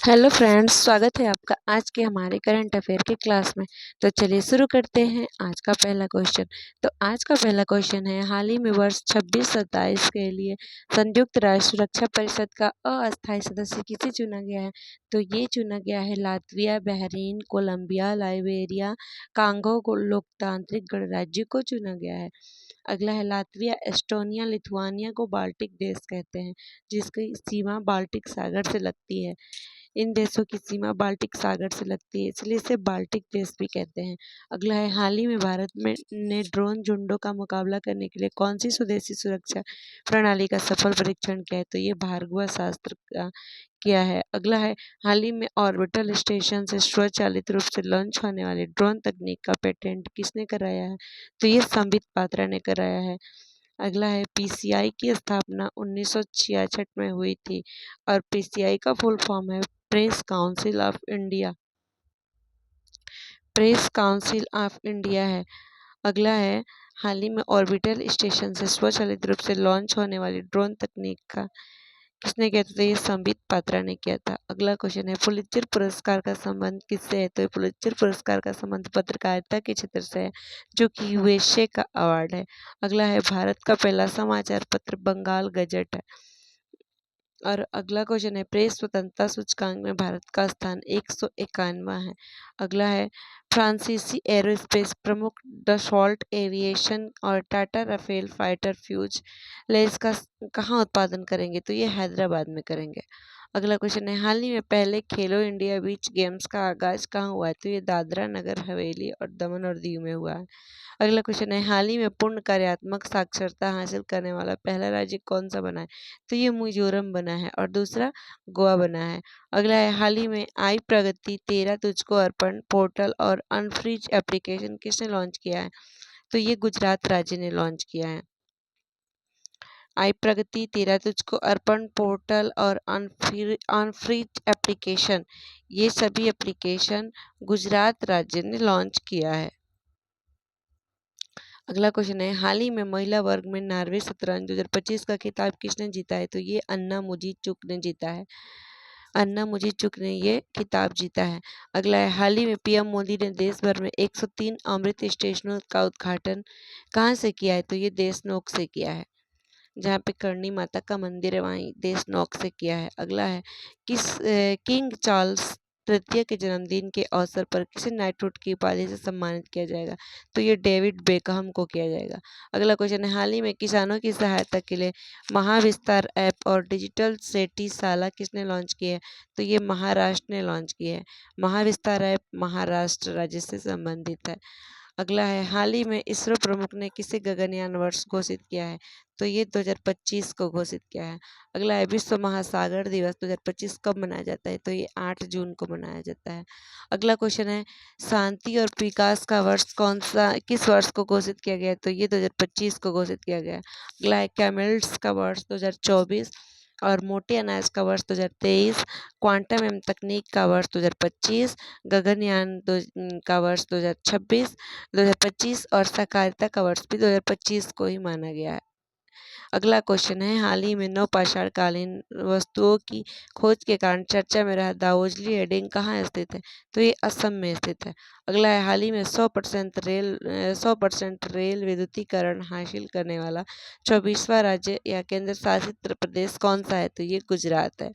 Hello friends, स्वागत है आपका आज के हमारे करंट अफेयर की क्लास में। तो चलिए शुरू करते हैं आज का पहला क्वेश्चन। तो आज का पहला क्वेश्चन है, हाल ही में वर्ष 26-27 के लिए संयुक्त राष्ट्र सुरक्षा परिषद का अस्थायी सदस्य किसे चुना गया है? तो ये चुना गया है Latvia, Bahrain, Colombia, Liberia, Congo लोकतांत्रिक गणराज्य को चुना गया है। अगला है लातविया, एस्टोनिया, लिथुआनिया को बाल्टिक देश कहते हैं, जिसकी सीमा बाल्टिक सागर से लगती है। इन देशों की सीमा बाल्टिक सागर से लगती है, इसलिए इसे बाल्टिक देश भी कहते हैं। अगला है, हाल ही में भारत में ने ड्रोन झुंडों का मुकाबला करने के लिए कौन सी स्वदेशी सुरक्षा प्रणाली का सफल परीक्षण किया है? तो ये भार्गवास्त्र का किया है। अगला है, हाल ही में ऑर्बिटल स्टेशन से स्वचालित रूप से लॉन्च होने वाली ड्रोन तकनीक का पेटेंट किसने कराया है? तो ये संबित पात्रा ने कराया है। अगला है, पीसीआई की स्थापना 1966 में हुई थी और पीसीआई का फुल फॉर्म है press council of India. Press council of India है। अगला है, हाल ही में ऑर्बिटल स्टेशन से स्वचालित रूप से लॉन्च होने वाली ड्रोन तकनीक का किसने किया था? तो ये संबित पात्रा ने किया था। अगला क्वेश्चन है, पुलित्जर पुरस्कार का संबंध किससे है? तो ये पुलित्जर पुरस्कार का संबंध पत्रकारिता के क्षेत्र से है, जो कि यूएसए का अवार्ड है। अगला है, भारत का पहला समाचार पत्र बंगाल गजट है। और अगला क्वेश्चन है, प्रेस स्वतंत्रता सूचकांक में भारत का स्थान 151वां है। अगला है, फ्रांसीसी एरोस्पेस प्रमुख डसॉल्ट एविएशन और Tata Rafale fighter fuselage का कहाँ उत्पादन करेंगे? तो ये हैदराबाद में करेंगे। अगला क्वेश्चन है, हाल ही में पहले खेलो इंडिया बीच गेम्स का आगाज कहाँ हुआ है? तो ये दादरा नगर हवेली और दमन और दीव में हुआ है। अगला क्वेश्चन है, हाल ही में पूर्ण कार्यात्मक साक्षरता हासिल करने वाला पहला राज्य कौन सा बना है? तो ये मिजोरम बना है और दूसरा गोवा बना है। अगला है, हाल ही में आई प्रगति, तेरा तुझको अर्पण पोर्टल और अनफ्रीज एप्लीकेशन किसने लॉन्च किया है? तो ये गुजरात राज्य ने लॉन्च किया है। आई प्रगति, तेरा तुझको अर्पण पोर्टल और अनफ्रीज एप्लीकेशन, ये सभी एप्लीकेशन गुजरात राज्य ने लॉन्च किया है। अगला क्वेश्चन है, हाल ही में महिला वर्ग में नार्वे शतरंज 2025 का खिताब किसने जीता है? तो ये अन्ना मुजीचुक ने जीता है। अन्ना मुजीचुक ने ये खिताब जीता है। अगला है, हाल ही में पीएम मोदी ने देश भर में 103 अमृत स्टेशनों का उद्घाटन कहाँ से किया है? तो ये देशनोक से किया है। जहाँ पे करणी माता का मंदिर है वहीं देशनोक से किया है। अगला है, किंग चार्ल्स तृतीय के जन्मदिन के अवसर पर किसे नाइटहुड की उपाधि से सम्मानित किया जाएगा? तो ये डेविड बेकहम को किया जाएगा। अगला क्वेश्चन है, हाल ही में किसानों की सहायता के लिए महाविस्तार ऐप और डिजिटल सेठी साला किसने लॉन्च किया है? तो ये महाराष्ट्र ने लॉन्च किया है। महाविस्तार ऐप महाराष्ट्र राज्य से संबंधित है। अगला है, हाल ही में इसरो प्रमुख ने किसे गगनयान वर्ष घोषित किया है? तो ये 2025 को घोषित किया है। अगला है, विश्व महासागर दिवस 2025 कब मनाया जाता है? तो ये 8 जून को मनाया जाता है। अगला क्वेश्चन है, शांति और विकास का वर्ष कौन सा किस वर्ष को घोषित किया गया है? तो ये 2025 को घोषित किया गया है। अगला है, कैमल्स का वर्ष 2024 और मोटे अनाज का वर्ष 2023, क्वांटम एवं तकनीक का वर्ष 2025, गगनयान का वर्ष 2026 और सहकारिता का वर्ष भी 2025 को ही माना गया है। अगला क्वेश्चन है, हाल ही में नवपाषाण कालीन वस्तुओं की खोज के कारण चर्चा में रहा दावोजली हेडिंग कहाँ स्थित है? तो ये असम में स्थित है। अगला है, हाल ही में 100% रेल विद्युतीकरण हासिल करने वाला 24वां राज्य या केंद्र शासित प्रदेश कौन सा है? तो ये गुजरात है।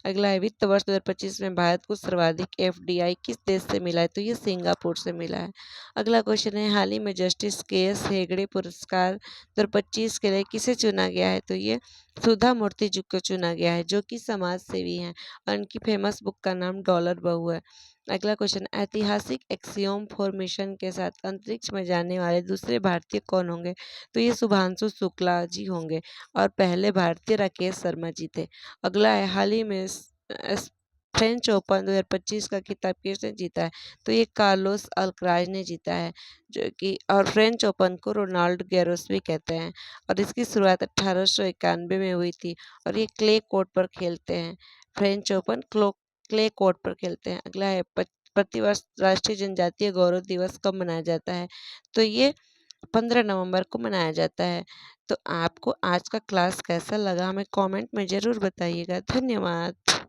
अगला है, वित्त वर्ष 2025 में भारत को सर्वाधिक एफडीआई किस देश से मिला है? तो ये सिंगापुर से मिला है। अगला क्वेश्चन है, हाल ही में जस्टिस के.एस. हेगड़े पुरस्कार 2025 के लिए किसे चुना गया है? तो ये सुधा मूर्ति जी को चुना गया है, जो कि समाज सेवी हैं और उनकी फेमस बुक का नाम डॉलर बहू है। अगला क्वेश्चन, ऐतिहासिक एक्सियोम फॉर्मेशन के साथ अंतरिक्ष में जाने वाले दूसरे भारतीय कौन होंगे? तो ये शुभांशु शुक्ला जी होंगे और पहले भारतीय राकेश शर्मा जी थे। अगला है, हाल ही में फ्रेंच ओपन 2025 का खिताब किसने जीता है? तो ये कार्लोस अल्कराज ने जीता है, जो कि और फ्रेंच ओपन को रोनाल्ड गैरोस भी कहते हैं और इसकी शुरुआत 1891 में हुई थी और ये क्ले कोर्ट पर खेलते हैं। फ्रेंच ओपन क्ले कोर्ट पर खेलते हैं। अगला है, प्रतिवर्ष राष्ट्रीय जनजातीय गौरव दिवस कब मनाया जाता है? तो ये 15 नवंबर को मनाया जाता है। तो आपको आज का क्लास कैसा लगा हमें कमेंट में ज़रूर बताइएगा। धन्यवाद।